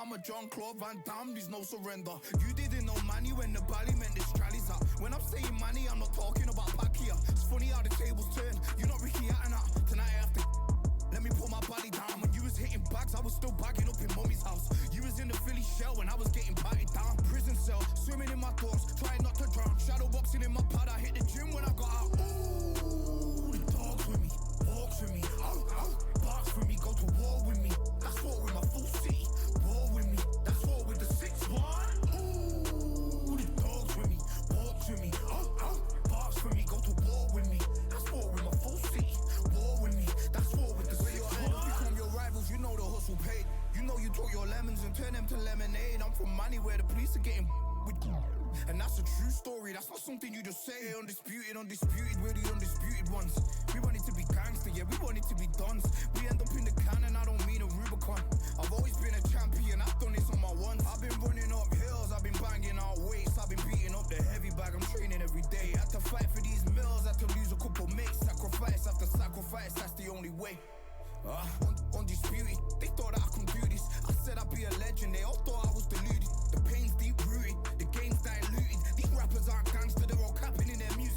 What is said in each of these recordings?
I'm a Jean-Claude Van Damme, there's no surrender. You didn't know money when the bally meant this trally's up. When I'm saying money, I'm not talking about Pacquiao. It's funny how the tables turn. You're not Ricky Hatton up. Tonight I have to let me put my body down. When you was hitting bags, I was still bagging up in mommy's house. You was in the Philly shell when I was getting patted down. Prison cell, swimming in my thoughts, trying not to drown. Shadow boxing in my pad, I hit the gym when I got out. Ooh, the dogs with me, walks with me, barks with me, go to war with me. That's war with my full city, war with me. That's war with the 6-1. Ooh, the dogs with me, walks with me, barks with me, go to war with me. That's war with my full city, war with me. That's war with the 6-1. Become your rivals, you know the hustle paid. You know you took your lemons and turn them to lemonade. I'm from money where the police are getting with. And that's a true story, that's not something you just say. Undisputed, we're the undisputed ones. We want it to be gangster, yeah, we want it to be dons. We end up in the can and I don't mean a Rubicon. I've always been a champion, I've done this on my ones. I've been running up hills, I've been banging out weights. I've been beating up the heavy bag, I'm training every day. Had to fight for these mills, had to lose a couple mates. Sacrifice after sacrifice, that's the only way. Undisputed, they thought that I could do this. I said I'd be a legend, they all thought I was deluded. The pain's deep rooted, the game's diluted. These rappers aren't gangster, they're all capping in their music.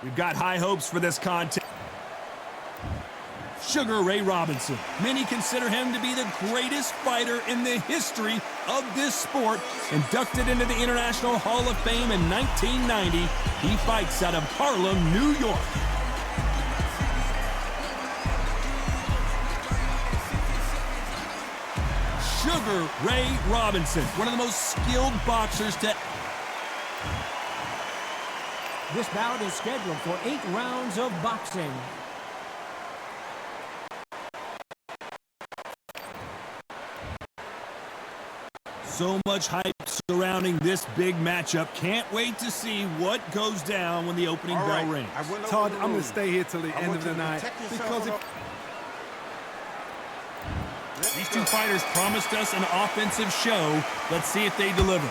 We've got high hopes for this contest. Sugar Ray Robinson. Many consider him to be the greatest fighter in the history of this sport. Inducted into the International Hall of Fame in 1990, he fights out of Harlem, New York. Sugar Ray Robinson, one of the most skilled boxers to... This bout is scheduled for 8 rounds of boxing. So much hype surrounding this big matchup. Can't wait to see what goes down when the opening bell rings. Todd, I'm going to stay here till the end of the night because if... These two fighters promised us an offensive show. Let's see if they deliver.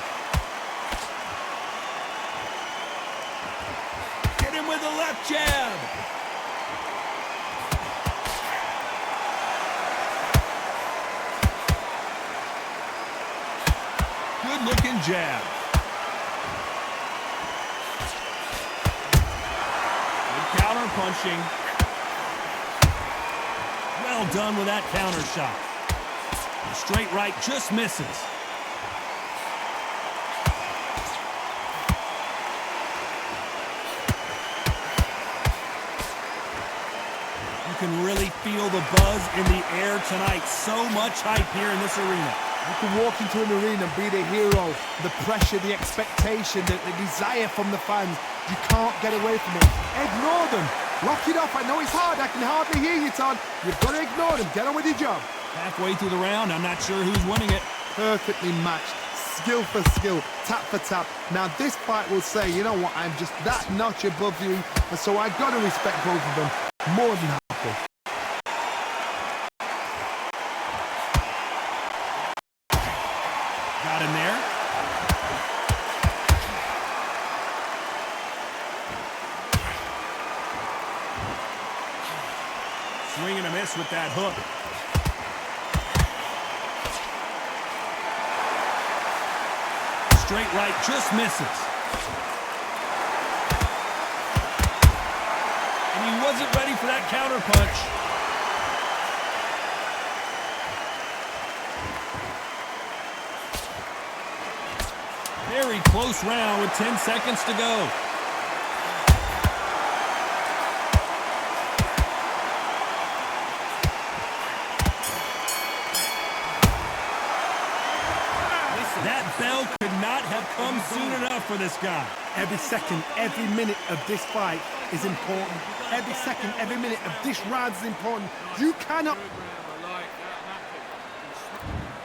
Get him with a left jab. Good-looking jab. Good counter punching. Well done with that counter shot. The straight right just misses. You can really feel the buzz in the air tonight. So much hype here in this arena. You can walk into an arena and be the hero. The pressure, the expectation, the desire from the fans. You can't get away from it. Ignore them. Lock it off. I know it's hard. I can hardly hear you, Todd. You've got to ignore them. Get on with your job. Halfway through the round, I'm not sure who's winning it. Perfectly matched. Skill for skill. Tap for tap. Now, this fight will say, you know what, I'm just that notch above you. And so I've got to respect both of them. More than happy. Got him there. Swing and a miss with that hook. Straight right just misses. And he wasn't ready for that counter punch. Very close round with 10 seconds to go. That bell could not have come soon enough for this guy. Every second, every minute of this fight is important. Every second, every minute of this round is important. You cannot...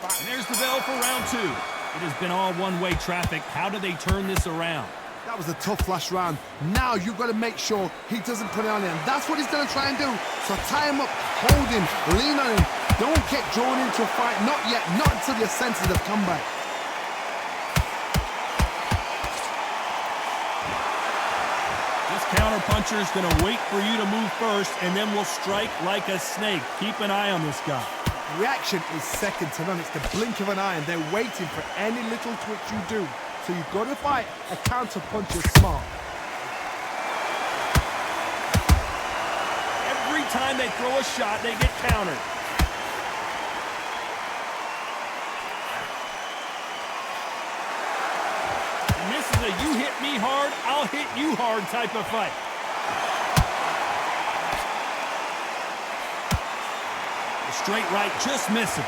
And there's the bell for round 2. It has been all one-way traffic. How do they turn this around? That was a tough last round. Now you've got to make sure he doesn't put it on him. That's what he's going to try and do. So tie him up, hold him, lean on him. Don't get drawn into a fight. Not yet. Not until your senses have come back. Counter-puncher is going to wait for you to move first, and then will strike like a snake. Keep an eye on this guy. Reaction is second to none. It's the blink of an eye, and they're waiting for any little twitch you do. So you've got to fight a counter-puncher smart. Every time they throw a shot, they get countered. And this is a you hit me hard, I'll hit you hard type of fight. The straight right just misses.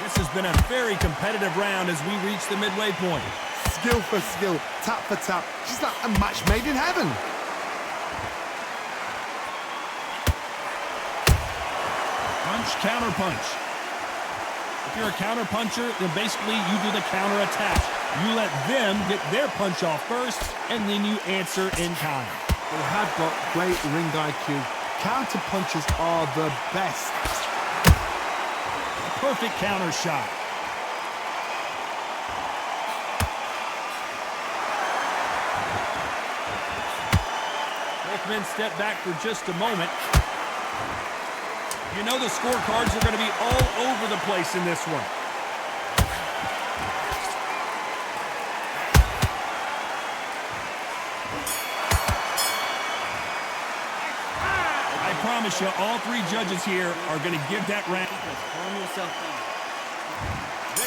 This has been a very competitive round as we reach the midway point. Skill for skill, tap for tap. She's like a match made in heaven. Punch, counter punch. If you're a counter puncher, then basically you do the counter attack. You let them get their punch off first, and then you answer in kind. They have got great ring IQ. Counter punchers are the best. Perfect counter shot. Both men step back for just a moment. You know the scorecards are going to be all over the place in this one. promise you, all three judges here are going to give that round. Calm yourself down.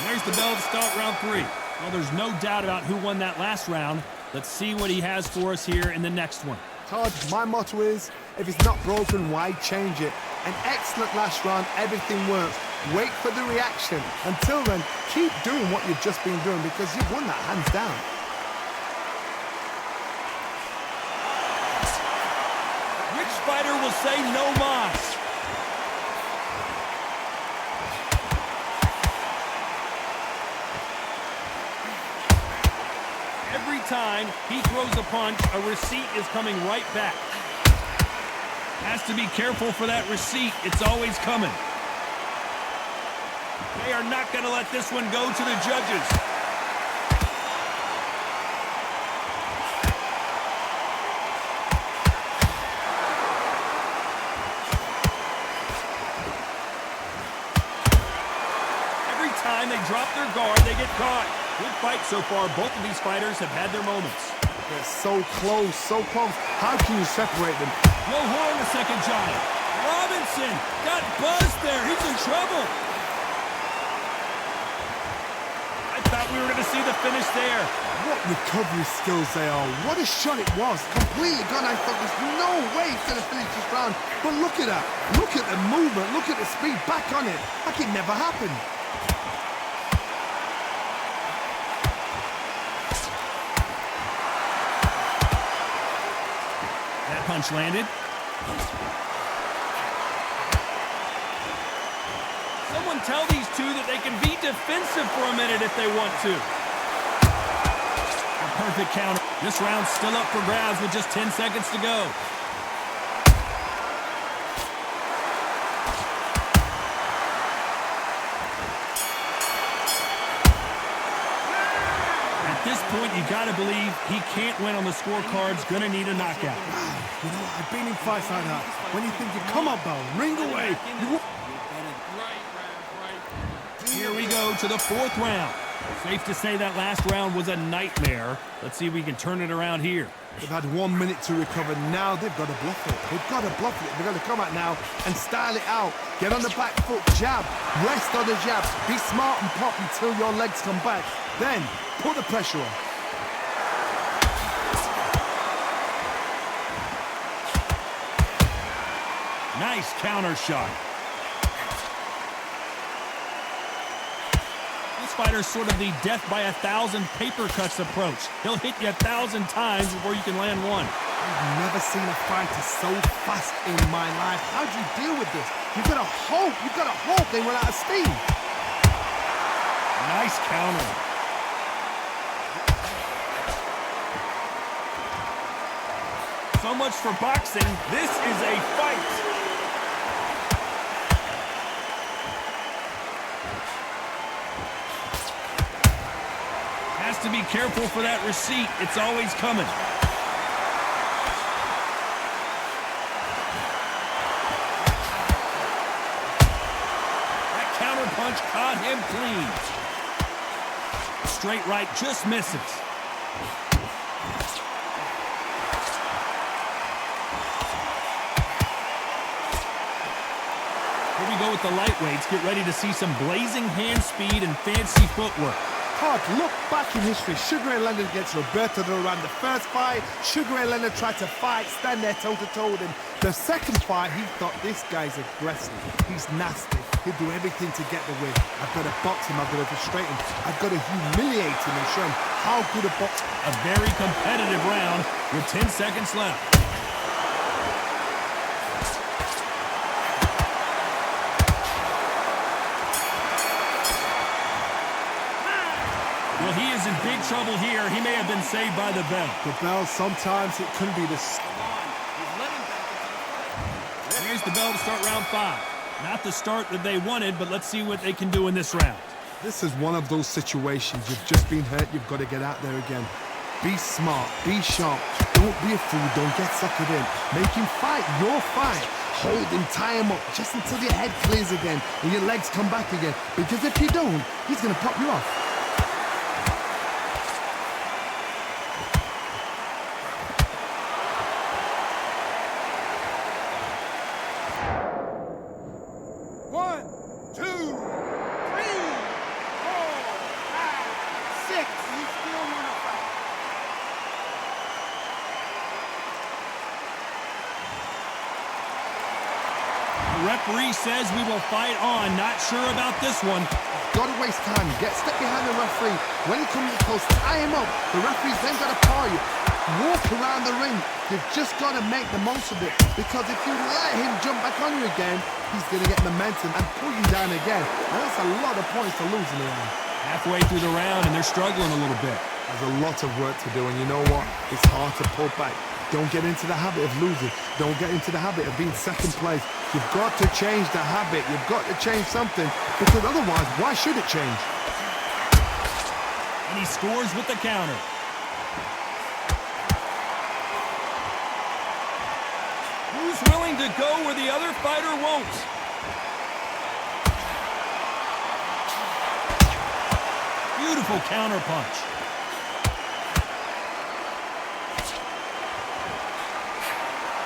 There's the bell to start round 3. Well, there's no doubt about who won that last round. Let's see what he has for us here in the next one. Todd, my motto is, if it's not broken, why change it? An excellent last round, everything works. Wait for the reaction. Until then, keep doing what you've just been doing because you've won that hands down. Which fighter will say no mas? Every time he throws a punch, a receipt is coming right back. Has to be careful for that receipt. It's always coming. They are not going to let this one go to the judges. Every time they drop their guard, they get caught. Good fight so far. Both of these fighters have had their moments. They're so close, so close. How can you separate them? No horn the second giant. Robinson got buzzed there. He's in trouble. I thought we were going to see the finish there. What recovery skills they are. What a shot it was. Completely gone. I thought there's no way he's going to finish this round. But look at that. Look at the movement. Look at the speed. Back on it. Like it never happened. That punch landed. Someone tell these two that they can be defensive for a minute if they want to. A perfect counter. This round's still up for grabs with just 10 seconds to go. At this point, you got to believe he can't win on the scorecards. Going to need a knockout. You know, I've been in fights like that. When you think you come on, Bell, ring away. Here we go to the 4th round. Safe to say that last round was a nightmare. Let's see if we can turn it around here. They've had 1 minute to recover. Now they've got to bluff it. They've got to bluff it. They've got to come out now and style it out. Get on the back foot, jab. Rest on the jab. Be smart and pop until your legs come back. Then, put the pressure on. Nice counter shot. This fighter's sort of the death by 1,000 paper cuts approach. He'll hit you 1,000 times before you can land one. I've never seen a fighter so fast in my life. How do you deal with this? You've got to hope they run out of steam. Nice counter. So much for boxing. This is a fight. Has to be careful for that receipt. It's always coming. That counter punch caught him clean. Straight right just misses. Here we go with the lightweights. Get ready to see some blazing hand speed and fancy footwork. Hard to look back in history. Sugar Ray Leonard against Roberto Duran. The first fight, Sugar Ray Leonard tried to fight, stand there toe-to-toe with him. The second fight, he thought, this guy's aggressive. He's nasty. He'll do everything to get the win. I've got to box him. I've got to frustrate him. I've got to humiliate him and show him how good a boxer. A very competitive round with 10 seconds left. Well, he is in big trouble here. He may have been saved by the bell. The bell, sometimes it couldn't be the... Here's the bell to start round 5. Not the start that they wanted, but let's see what they can do in this round. This is one of those situations. You've just been hurt. You've got to get out there again. Be smart. Be sharp. Don't be a fool. Don't get suckered in. Make him fight your fight. Hold him, tie him up, just until your head clears again and your legs come back again. Because if you don't, he's going to pop you off. The referee says we will fight on. Not sure about this one. Gotta waste time. Get step behind the referee. When he comes close, tie him up. The referee's then got to paw you. Walk around the ring. You've just got to make the most of it. Because if you let him jump back on you again, he's going to get momentum and pull you down again. And that's a lot of points to lose in the round. Halfway through the round, and they're struggling a little bit. There's a lot of work to do, and you know what? It's hard to pull back. Don't get into the habit of losing. Don't get into the habit of being second place. You've got to change the habit. You've got to change something, because otherwise, why should it change? And he scores with the counter. Who's willing to go where the other fighter won't? Beautiful counter punch.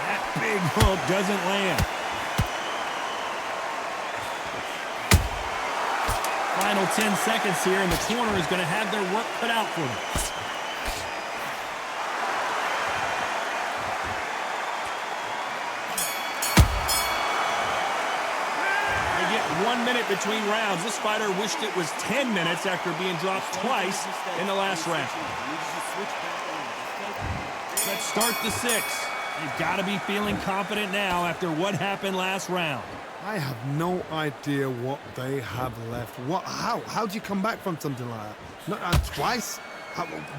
That big hook doesn't land. Final 10 seconds here, and the corner is going to have their work cut out for them. They get 1 minute between rounds. This fighter wished it was 10 minutes after being dropped twice in the last round. Let's start the 6. They've got to be feeling confident now after what happened last round. I have no idea what they have left. How do you come back from something like that? Not twice?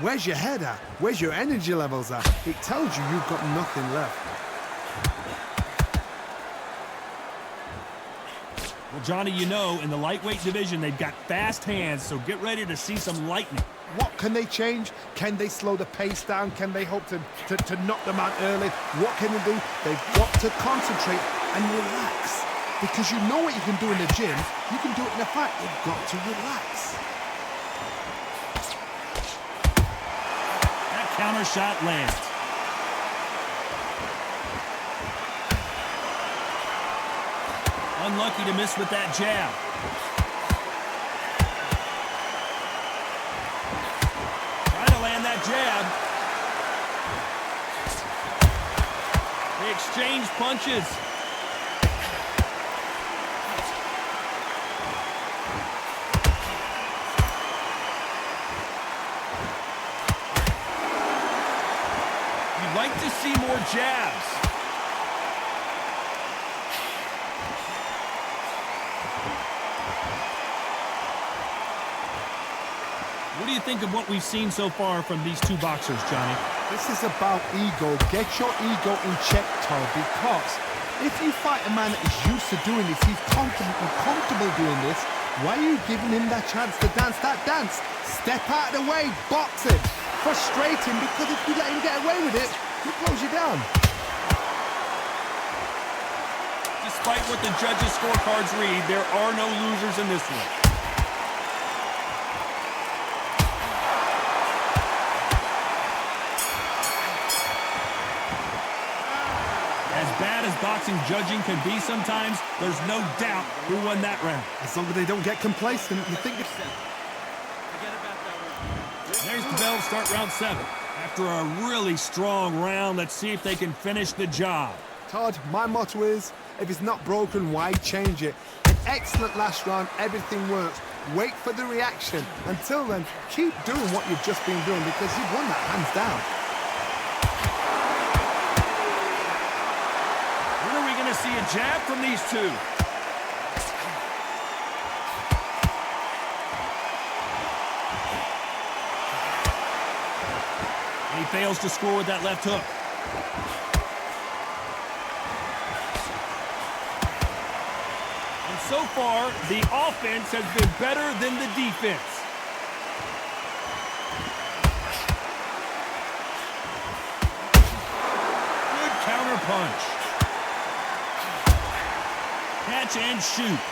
Where's your head at? Where's your energy levels at? It tells you you've got nothing left. Well, Johnny, you know, in the lightweight division, they've got fast hands, so get ready to see some lightning. What can they change? Can they slow the pace down? Can they hope to knock them out early? What can they do? They've got to concentrate and relax. Because you know what you can do in the gym, you can do it in a fight. You've got to relax. That counter shot lands. Unlucky to miss with that jab. Trying to land that jab. They exchange punches. You'd like to see more jabs. What do you think of what we've seen so far from these two boxers, Johnny? This is about ego. Get your ego in check, Todd, because if you fight a man that is used to doing this, he's comfortable doing this, why are you giving him that chance to dance that dance? Step out of the way, box him, frustrate him, because if you let him get away with it, he'll close you down. Despite what the judges' scorecards read, there are no losers in this one. As bad as boxing judging can be sometimes, there's no doubt who won that round. As long as they don't get complacent, you think it's... There's the bell to start round 7. After a really strong round, let's see if they can finish the job. Todd, my motto is, if it's not broken, why change it? An excellent last round, everything works. Wait for the reaction. Until then, keep doing what you've just been doing, because you've won that hands down. When are we going to see a jab from these two? And he fails to score with that left hook. And so far, the offense has been better than the defense. Good counter punch. Catch and shoot.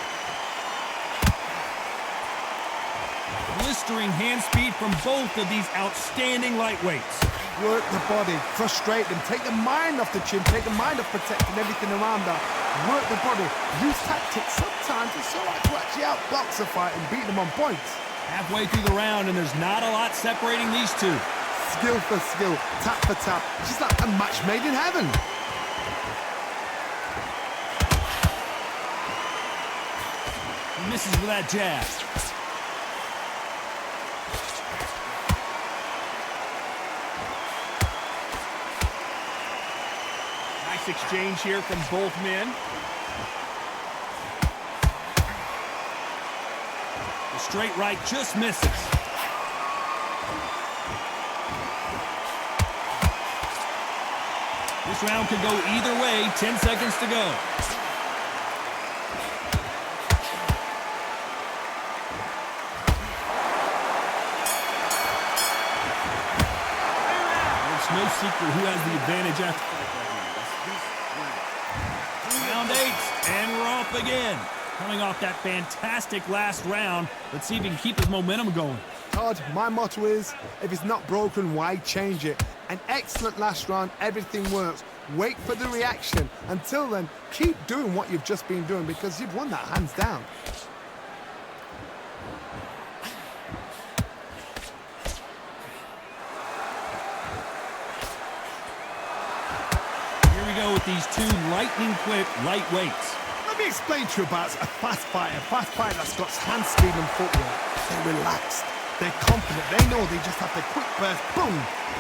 Blistering hand speed from both of these outstanding lightweights. Work the body, frustrate them, take the mind off the chin, take the mind off protecting everything around that. Work the body, use tactics. Sometimes it's so hard to actually outbox a fight and beat them on points. Halfway through the round, and there's not a lot separating these two. Skill for skill, tap for tap. It's just like a match made in heaven. misses with that jab. Nice exchange here from both men. The straight right just misses. This round could go either way. 10 seconds to go. It's no secret who has the advantage after. Round 8, and we're off again. Coming off that fantastic last round, let's see if he can keep his momentum going. Todd, my motto is, if it's not broken, why change it? An excellent last round, everything works. Wait for the reaction. Until then, keep doing what you've just been doing because you've won that hands down. Here we go with these two lightning-quick lightweights. Let me explain to you about a fast fighter that's got hand speed and footwork. They're relaxed. They're confident. They know they just have to quick burst, boom.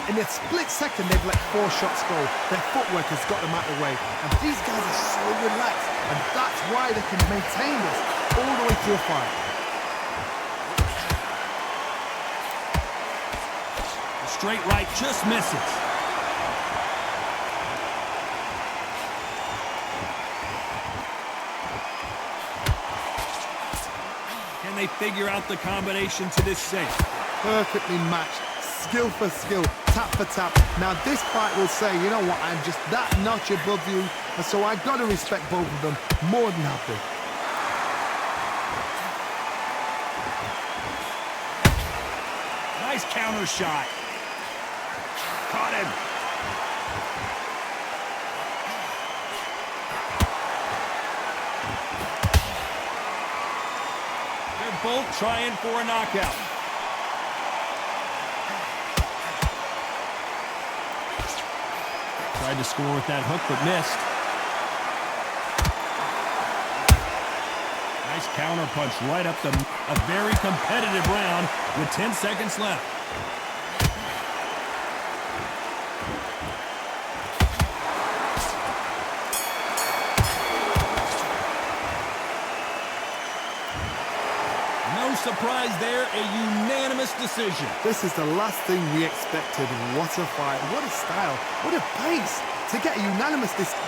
In a split second, they've let 4 shots go. Their footwork has got them out of the way. And these guys are so relaxed. And that's why they can maintain this all the way through a fight. The straight right just misses. Can they figure out the combination to this safe? Perfectly matched. Skill for skill, tap for tap. Now this fight will say, you know what, I'm just that notch above you, and so I've got to respect both of them more than happy. Nice counter shot. Caught him. They're both trying for a knockout. Tried to score with that hook, but missed. Nice counter punch right up a very competitive round with 10 seconds left. No surprise there, a unanimous decision. This is the last thing we expected. What a fight, what a style, what a pace to get a unanimous decision.